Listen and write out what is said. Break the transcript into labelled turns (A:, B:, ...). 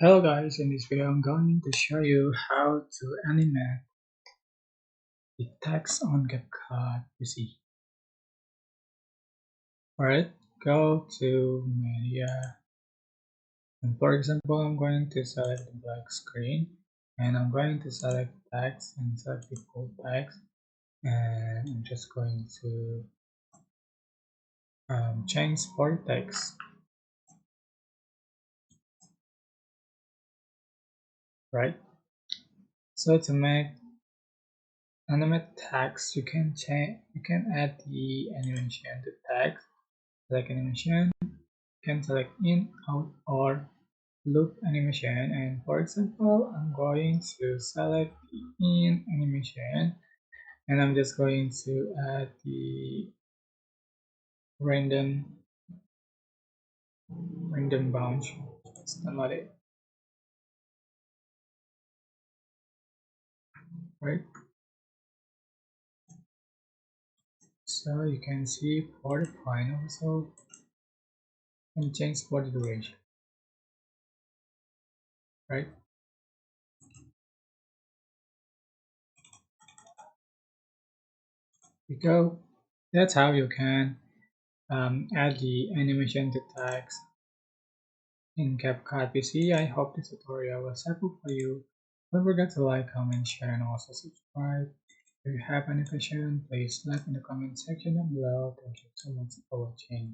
A: Hello guys, in this video I'm going to show you how to animate the text on CapCut PC. Alright, go to media and for example I'm going to select the black screen and I'm going to select text and select the full text and I'm just going to change for text, right? So to make animate text you can add the animation to text, select animation, can select in, out, or loop animation. And for example, I'm going to select the in animation and I'm just going to add the random bounce. It's not it, right? So you can see for the final result and change for the duration, right? You go. That's how you can add the animation to text in CapCut PC. I hope this tutorial was helpful for you. Don't forget to like, comment, share, and also subscribe. If you have any question, please leave in the comment section down below. Thank you so much for watching.